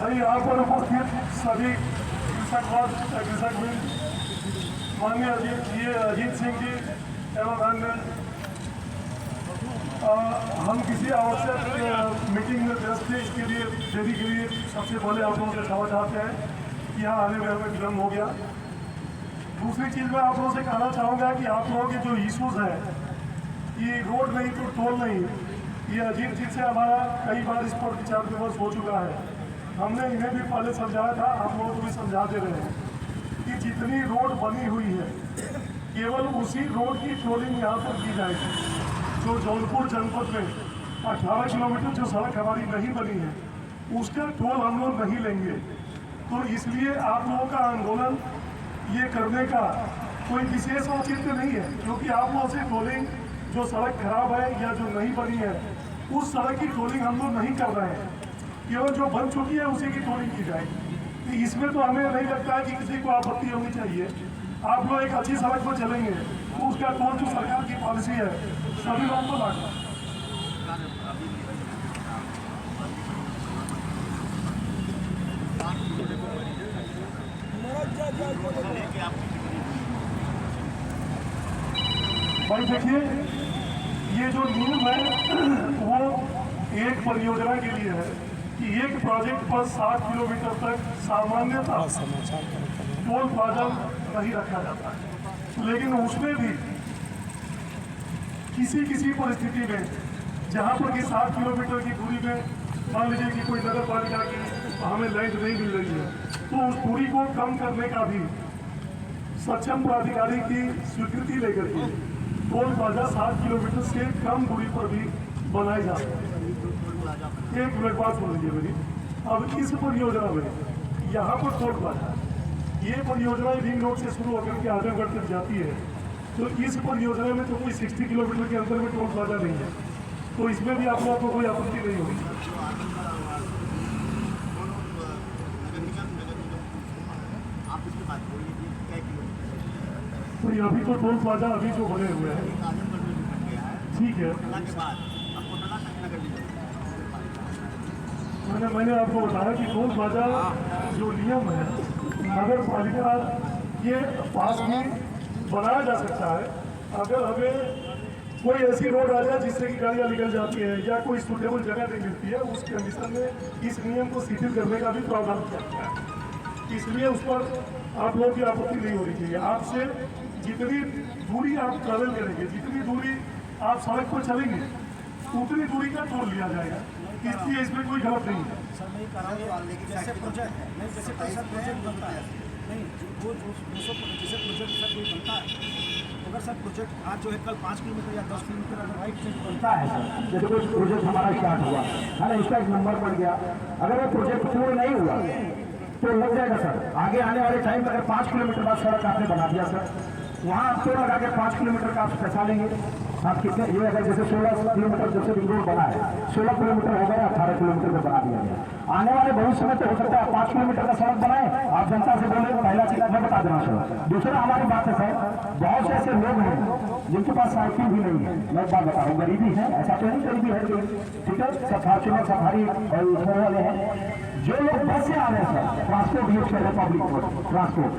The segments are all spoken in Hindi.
यहाँ पर उपस्थित सभी कृषकवृंद, माननीय अजीत सिंह जी एवं अन्य, हम किसी आवश्यक मीटिंग में व्यस्त थे, इसके लिए देरी के लिए सबसे पहले आप लोगों से क्षमा चाहते हैं कि यहाँ आने में हमें विलम्ब हो गया। दूसरी चीज़ मैं आप लोगों से कहना चाहूँगा कि आप लोगों के जो इश्यूज़ हैं, ये रोड नहीं तो टोल नहीं, ये अजीत जी से हमारा कई बार इस पर विचार विमर्श हो चुका है। हमने इन्हें भी पहले समझाया था, आप लोगों को भी समझा दे रहे हैं कि जितनी रोड बनी हुई है केवल उसी रोड की टोलिंग यहाँ पर की जाएगी। जो जौनपुर जनपद में 18 किलोमीटर जो सड़क हमारी नहीं बनी है उसका टोल हम लोग नहीं लेंगे। तो इसलिए आप लोगों का आंदोलन ये करने का कोई विशेष औचित्य नहीं है, क्योंकि आप लोगों से टोलिंग जो सड़क खराब है या जो नहीं बनी है उस सड़क की टोलिंग हम लोग नहीं कर रहे हैं, केवल जो बन चुकी है उसी की टोलिंग की जाएगी। तो इसमें तो हमें नहीं लगता है कि किसी को आपत्ति होनी चाहिए। आप लोग एक अच्छी सड़क पर चलेंगे तो उसका टोल जो सरकार की पॉलिसी है सभी लोगों को लागू। भाई देखिए, ये जो नियम है वो एक परियोजना के लिए है कि एक प्रोजेक्ट पर 60 किलोमीटर तक सामान्यतः टोल प्लाजा नहीं रखा जाता है, लेकिन उसमें भी किसी परिस्थिति में जहाँ पर कि 60 किलोमीटर की दूरी में मान लीजिए कि कोई नगर पालिका की हमें लैंड नहीं मिल रही है, तो उस दूरी को कम करने का भी सक्षम प्राधिकारी की स्वीकृति लेकर के टोल प्लाजा 60 किलोमीटर से कम दूरी पर भी बनाए जा सकते हैं। एक मिनट बात सुन लीजिए मेरी। अब इस परियोजना में यहाँ पर टोल प्लाजा, ये परियोजना रिंग रोड से शुरू होकर के आजमगढ़ तक जाती है, तो इस परियोजना में तो कोई 60 किलोमीटर के अंदर में टोल प्लाजा नहीं है, तो इसमें भी आप लोगों को कोई आपत्ति नहीं होगी। तो अभी तो टोल प्लाजा अभी जो बने हुए हैं ठीक है, मैंने आपको बताया कि टोल प्लाजा जो नियम है नगर पालिका के पास में बनाया जा सकता है। अगर हमें कोई ऐसी रोड आ जाए जिससे कि गाड़ियाँ निकल जाती है या कोई सूटेबल जगह नहीं मिलती है, उस कंडीशन में इस नियम को शिथिल करने का भी प्रावधान किया गया है। इसलिए उस पर आप लोगों की आपत्ति नहीं होनी चाहिए। आपसे जितनी दूरी आप ट्रैवल करेंगे, जितनी दूरी आप सड़क पर चलेंगे, उतनी दूरी का टोल लिया जाएगा, इसलिए इसमें कोई गलत नहीं है। जैसे प्रोजेक्ट बनता है नहीं वो जैसे प्रोजेक्ट सर कोई बनता है, अगर सर प्रोजेक्ट आज जो है कल 5 किलोमीटर या 10 किलोमीटर अगर राइट से बनता है सर, जैसे कोई प्रोजेक्ट हमारा स्टार्ट हुआ है ना, इसका एक नंबर बढ़ गया, अगर वो प्रोजेक्ट पूर्ण नहीं हुआ तो लग जाएगा सर। आगे आने वाले टाइम में अगर 5 किलोमीटर बाद सड़क आपने बना दिया सर, वहाँ आप तो लगा के 5 किलोमीटर का आप पैसा लेंगे। आप कितने ये अगर जैसे 16 किलोमीटर जैसे रिंग रोड बना है, 16 किलोमीटर हो गया, 18 किलोमीटर का बना दिया गया। आने वाले भविष्य में तो हो सकता है 5 किलोमीटर का सड़क बनाए, आप जनता से बोले, पहला चीज मैं बता देना सर। दूसरा हमारी बात है सर, बहुत से ऐसे लोग हैं जिनके पास साइकिल भी नहीं है। मैं एक बात बता रहा हूँ, गरीबी है, ऐसा तो नहीं गरीबी है, ठीक है, सब फॉर्च्यूनर सफारी और उसमें वाले हैं। जो लोग बस से आ रहे हैं सर, ट्रांसपोर्ट यूज कर रहे हैं, पब्लिक ट्रांसपोर्ट,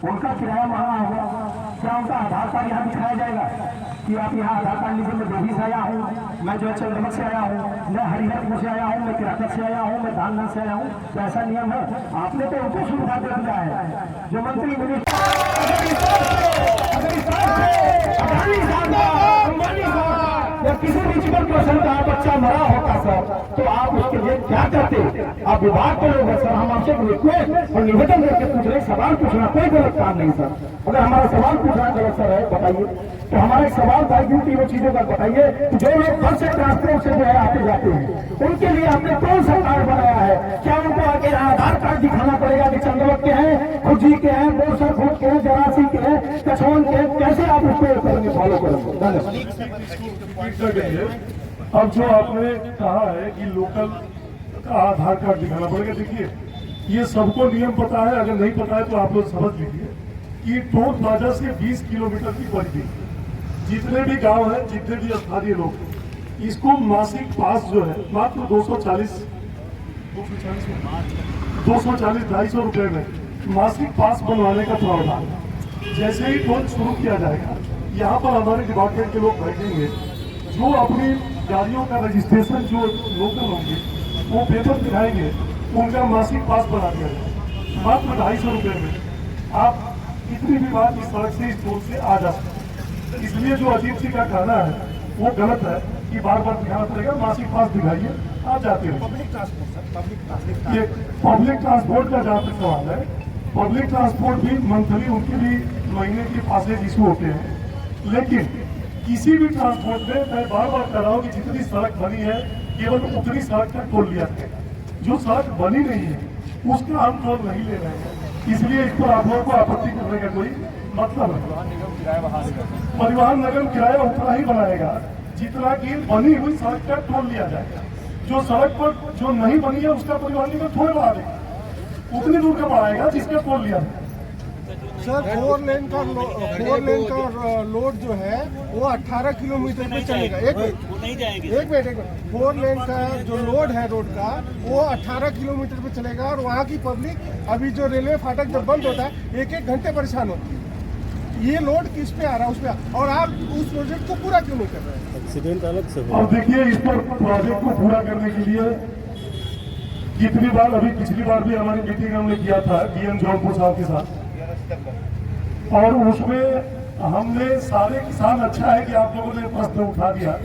उनका किराया महंगा होगा। क्या उनका आधार कार्ड यहाँ दिखाया जाएगा कि आप यहाँ आधार कार्ड लीजिए, मैं देवी से आया हूँ, मैं जो है चंद्रमत से आया हूँ, मैं हरिहरपुर से आया हूँ, मैं किराकत से आया हूँ, मैं धानगढ़ से आया हूँ, तो ऐसा नियम है? आपने तो उनको सुविधा दे दिया है। जो मंत्री या किसी म्यूनिसिपल पर्सन का बच्चा मरा होता सर, तो आप उसके लिए क्या करते? आप विभाग के लोग हैं सर, हम आपसे रिक्वेस्ट और निवेदन करके पूछ रहे, सवाल पूछना कोई गलत काम नहीं सर। अगर हमारा सवाल पूछना गलत सर है बताइए, तो हमारा एक सवाल था ड्यूटी वो चीजों का बताइए। जो लोग बस से ट्रांसपोर्ट से जो है आते जाते हैं, उनके लिए आपने कौन सा कार्ड बनाया है? क्या उनको आगे आधार कार्ड दिखाना पड़ेगा कि चंद्रवत के हैं, खुजी के हैं, बोरसर फूट के हैं, जरासी के हैं, कछौन के हैं? कैसे आप उसको करेंगे, फॉलो करेंगे? अब जो आपने कहा है कि लोकल का आधार कार्ड दिखाना पड़ेगा, देखिए ये सबको नियम पता है, अगर नहीं पता है तो आप लोग समझ लीजिए कि टोल प्लाजा से 20 किलोमीटर की परिधि जितने भी गांव हैं, जितने भी स्थानीय लोग, इसको मासिक पास जो है मात्र 240-250 रुपए में मासिक पास बनवाने का प्रावधान। जैसे ही टोल शुरू किया जाएगा, यहाँ पर हमारे डिपार्टमेंट के लोग बैठेंगे, जो अपनी गाड़ियों का रजिस्ट्रेशन जो लोकल होंगे वो पेपर दिखाएंगे, उनका मासिक पास बना दिया जाएगा मात्र 250 रुपए में। आप कितनी भी बार इस सड़क से, इस टोल से आ जा सकते। इसलिए जो अजीत सिंह का कहना है वो गलत है कि बार बार दिखाना पड़ेगा, मासिक पास दिखाइए, आप जाते हैं। पब्लिक ट्रांसपोर्ट सर, ये पब्लिक ट्रांसपोर्ट का जहाँ तक सवाल है, पब्लिक ट्रांसपोर्ट भी मंथली उनके भी महीने के पासेज इशू होते हैं, लेकिन किसी भी ट्रांसपोर्ट में मैं बार बार कह रहा हूँ कि जितनी सड़क बनी है केवल उतनी सड़क का टोल लिया जाएगा। जो सड़क बनी नहीं है उसका हम टोल नहीं ले रहे हैं, इसलिए इस पर आप लोगों को आपत्ति करने का कोई मतलब है। परिवहन निगम किराया उतना ही बनाएगा जितना कि बनी हुई सड़क का टोल लिया जाएगा। जो सड़क पर जो नहीं बनी है उसका परिवहन निगम थोड़ा बढ़ा देगा, उतनी दूर का बढ़ाएगा जिसका टोल लिया जाएगा। सर 4 लेन का लोड जो है वो 18 किलोमीटर पे चलेगा। एक मिनट 4 लेन का जो लोड है रोड का वो 18 किलोमीटर पे चलेगा, और वहाँ की पब्लिक अभी जो रेलवे फाटक जब बंद होता है 1-1 घंटे परेशान होती है। ये लोड किस पे आ रहा है, उस पे, और आप उस प्रोजेक्ट को पूरा क्यों नहीं कर रहे हैं? एक्सीडेंट अलग से और देखिए, इस पर प्रोजेक्ट को पूरा करने के लिए कितनी बार, अभी पिछली बार भी हमारी मीटिंग हमने किया था डीएम जौनपुर साहब के साथ, और उसमें हमने सारे किसान, अच्छा है कि आप लोगों ने प्रश्न उठा दिया,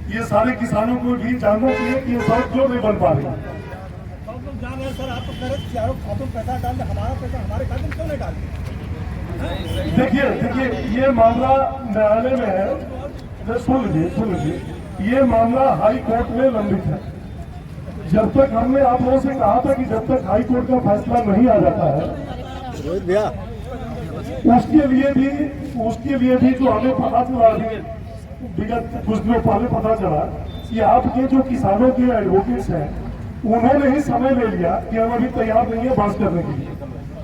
ये सारे किसानों को भी जानना चाहिए कि ये सड़क क्यों नहीं बन पा रही। आप लोग जान रहे हैं सर, आप तो कह रहे थे आप पैसा डाल दें, हमारा पैसा हमारे खाते में क्यों नहीं डालते? देखिए ये मामला न्यायालय में है, सुन लीजिए, ये मामला हाई कोर्ट में लंबित है। जब तक हमने आप लोगों से कहा था कि जब तक हाई कोर्ट का फैसला नहीं आ जाता है, उसके लिए भी जो हमें पता चला, विगत कुछ दिनों पहले पता चला कि आपके जो किसानों के एडवोकेट्स हैं उन्होंने ही समय ले लिया कि हम अभी तैयार नहीं है बात करने के लिए।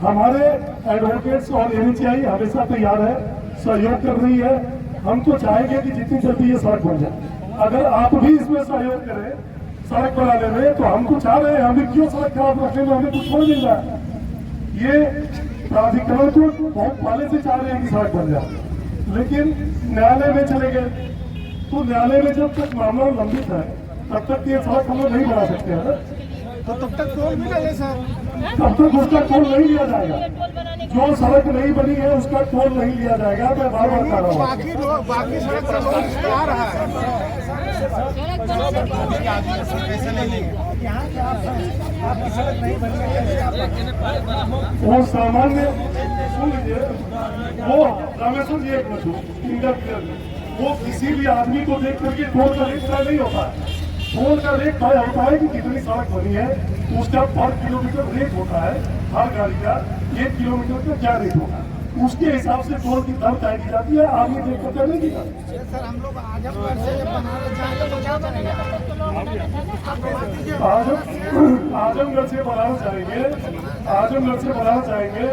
हमारे एडवोकेट्स और एनएचआई हमेशा तैयार है, सहयोग कर रही है। हम तो चाहेंगे कि जितनी जल्दी ये सड़क बन जाए। अगर आप भी इसमें सहयोग करें सड़क बनाने में, तो हम तो चाह रहे हैं, हमें क्यों सड़क खराब रखने में हमें कुछ छोड़ मिल रहा है। ये प्राधिकरण को बहुत पहले से चाह रहे हैं कि सड़क बन जाए, लेकिन न्यायालय में चले गए। तो न्यायालय में जब तक मामला लंबित है तब तक ये सड़क हम लोग नहीं बना सकते हैं, तो तब तक टोल भी ना ले सर, तब तक उसका टोल नहीं लिया जाएगा। जो सड़क नहीं बनी है उसका टोल नहीं लिया जाएगा। मैं बार बार कह रहा हूँ, बाकी सड़क का लोड इस पे आ रहा है। आपकी सड़क नहीं बनी है, वो सामान्य, सुन लीजिए, वो रामेश्वर जी एक मिनट, वो किसी भी आदमी को देख करके टोल का रेट तय नहीं होता है। टोल का रेट तय होता है कि कितनी सड़क बनी है, उसका पर किलोमीटर रेट होता है। हर गाड़ी का 1 किलोमीटर का क्या रेट होगा, उसके हिसाब से टोल की दर तय की जाती है। आदमी देख कर नहीं की जाती। सर हम लोग आजमगढ़ से बनारस जाएंगे तो क्या बनेगा? आजमगढ़ से बनारस जाएंगे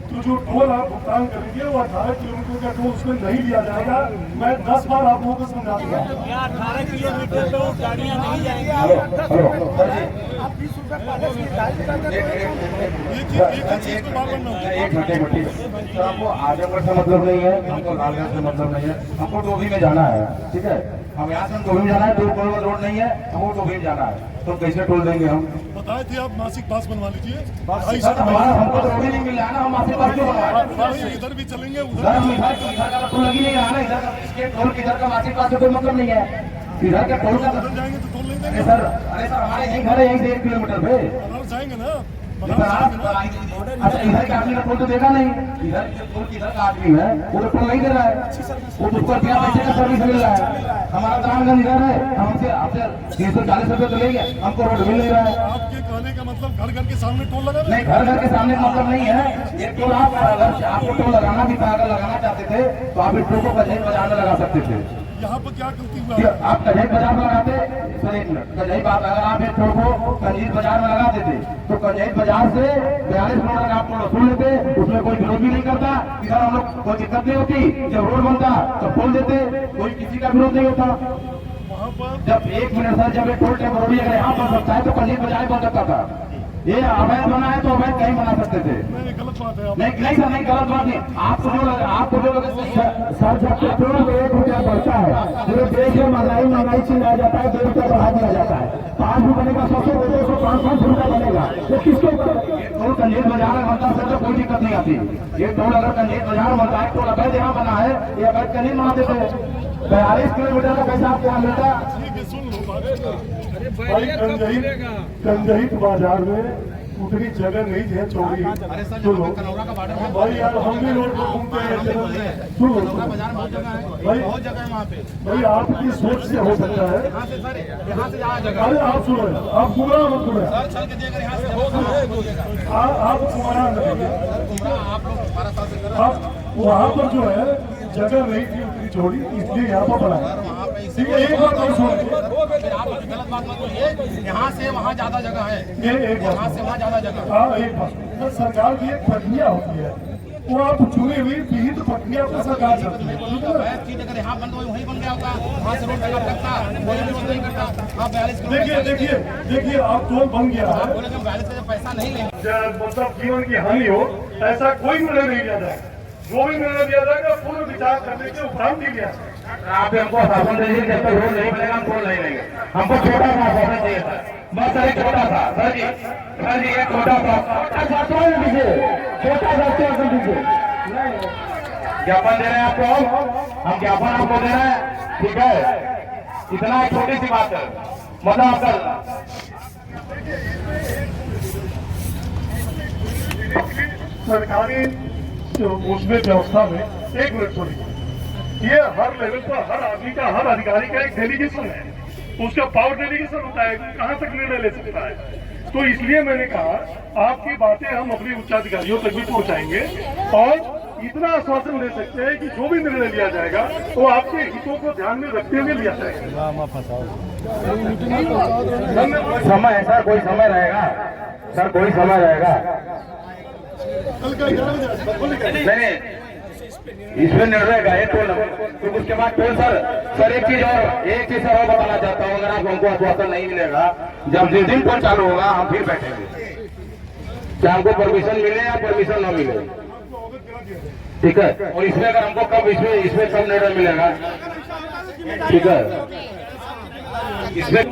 तो जो टोल आप भुगतान करेंगे वो 18 किलोमीटर का टोल उसमें नहीं लिया जाएगा। मैं 10 बार आप लोगों को समझा दूंगा। 18 किलोमीटर तो गाड़ियाँ नहीं जाएंगी। आप 20 रुपये पहले से निर्धारित कर देते हैं। एक घंटे तो आपको आजमगढ़ से मतलब नहीं है, हमको लालगंज से मतलब नहीं है, हमको टोभी में जाना है। ठीक है, हम यहाँ से टोभी में जाना है, 2 करोड़ रोड नहीं है, हमको टोभी में जाना है, तो कैसे टोल देंगे हम? बताए थे आप मासिक पास बनवा लीजिए। हमको टोभी नहीं मिल रहा ना, हम मासिक पास क्यों बनवाएं? इधर भी चलेंगे, इधर का टोल लग ही नहीं रहा ना, इधर का टोल, इधर का मासिक पास से कोई मतलब नहीं है। इधर का टोल का जाएंगे तो टोल नहीं देंगे। अरे सर हमारे यही घर है, यहीं से 1 किलोमीटर पे। जाएंगे ना, अच्छा इधर के आदमी का टोल तो देगा नहीं, इधर टोल इधर का आदमी है वो तो टोल नहीं दे रहा है, वो तो उसको क्या पैसे का सर्विस मिल रहा है। हमारा रामगंज इधर है, हमसे आपसे 340 रुपये तो लेंगे, हमको रोड मिल नहीं रहा है। आपके कहने का मतलब घर घर के सामने टोल लगा नहीं, घर घर के सामने का मतलब नहीं है। ये टोल आप अगर आपको टोल लगाना भी था, अगर लगाना चाहते थे तो आप इस टोल को बजाने लगा सकते थे। यहाँ पर क्या गलती हुआ कि आप कंजई बाजार में लगाते, सर एक मिनट, कंजई बाजार अगर आप एक टोल को कंजई बाजार में लगा देते तो कंजई बाजार से 42 करोड़ का आप टोल वसूल लेते, उसमें कोई विरोध भी नहीं करता, इधर हम लोग कोई दिक्कत नहीं होती, जब रोड बनता तो खोल देते, कोई किसी का विरोध नहीं होता। वहाँ पर जब 1 मिनट सर, जब एक टोल टेम्पोररी अगर यहाँ बन सकता है तो कंजई बाजार बन सकता था। ये अवैध बना है तो अवैध कहीं बना सकते थे। नहीं, गलत बात है। नहीं सर, नहीं गलत बात नहीं, आपको जो लगे सर जब पेट्रोल 1 रुपया बढ़ता है, पूरे देश में महंगाई चिल्लाया जाता है, 2 रुपया बढ़ा दिया जाता है, 5 भी बनेगा, 100 रुपया बनेगा, तो किसको टोल कंजेट बाजार में बनता है तो कोई दिक्कत नहीं आती। ये टोल अगर कंजेट बाजार बनता है, टोल अवैध यहाँ बना है, ये अवैध कहीं बना देते हैं। 42 किलोमीटर का पैसा आपको यहाँ मिलता है। ठीक है, सुन लो बात। भाई कंजहित बाजार में उतनी जगह नहीं है चौड़ी। सुनो भाई यार, हम भी रोड पर घूमते हैं। सुनो भाई आपकी सोच से हो सकता है। अरे आप सुनो, आप गुमराह मत करो, आप गुमराह मत करो। आप वहाँ पर जो है जगह नहीं थी उतनी चौड़ी, इसलिए यहाँ पर बना। ठीक है, एक बात और सुनो, गलत बात मत बोलिए, यहाँ से वहाँ ज्यादा जगह है, एक यहाँ से वहाँ ज्यादा जगह है। हाँ, एक बात, तो सरकार की एक प्रक्रिया होती है, वो आप चुनी हुई विहित प्रक्रिया पर सरकार चलती है। ठीक है ना? चीज अगर यहाँ बंद हुई वहीं बन गया होगा, वहाँ से रोड डेवलप करता, कोई विरोध नहीं करता। आप 42 देखिए आप टोल बन गया है, बोले 42 का पैसा नहीं लेंगे। मतलब जीवन की हानि हो, ऐसा कोई निर्णय नहीं लिया जाएगा। जो भी निर्णय लिया जाएगा पूर्ण विचार करने के उपरांत ही लिया जाएगा। आप हमको आश्वासन दीजिए, जब तक रोड नहीं बनेगा हम टोल नहीं लेंगे। हमको छोटा सा आश्वासन चाहिए था, बस सर, एक छोटा सा। सर जी एक छोटा सा आश्वासन दीजिए, छोटा सा आश्वासन दीजिए। ज्ञापन दे रहे हैं आपको, हम ज्ञापन आपको दे रहे हैं, ठीक है। इतना एक छोटी सी बात है, मतलब आपका सरकारी उसमें व्यवस्था में, एक मिनट सुनिए, ये हर लेवल पर हर आदमी का, हर अधिकारी का एक डेलीगेशन है, उसका पावर डेलीगेशन होता है, कहाँ तक निर्णय ले सकता है। तो इसलिए मैंने कहा आपकी बातें हम अपने उच्चाधिकारियों तक भी पहुंचाएंगे और इतना आश्वासन दे सकते हैं कि जो भी निर्णय लिया जाएगा वो आपके हितों को ध्यान में रखते हुए लिया जाएगा। समय है सर, कोई समय रहेगा सर, कोई समय रहेगा। नहीं, इसमें निर्णय का है टोल, तो उसके बाद टोल सर एक चीज और बताना चाहता हूँ, अगर आप हमको आश्वासन नहीं मिलेगा, जब जिस दिन टोल चालू होगा हम फिर बैठेंगे, क्या हमको परमिशन मिले या परमिशन न मिले, ठीक है। और इसमें अगर हमको कब इसमें कब निर्णय मिलेगा, ठीक है, इसमें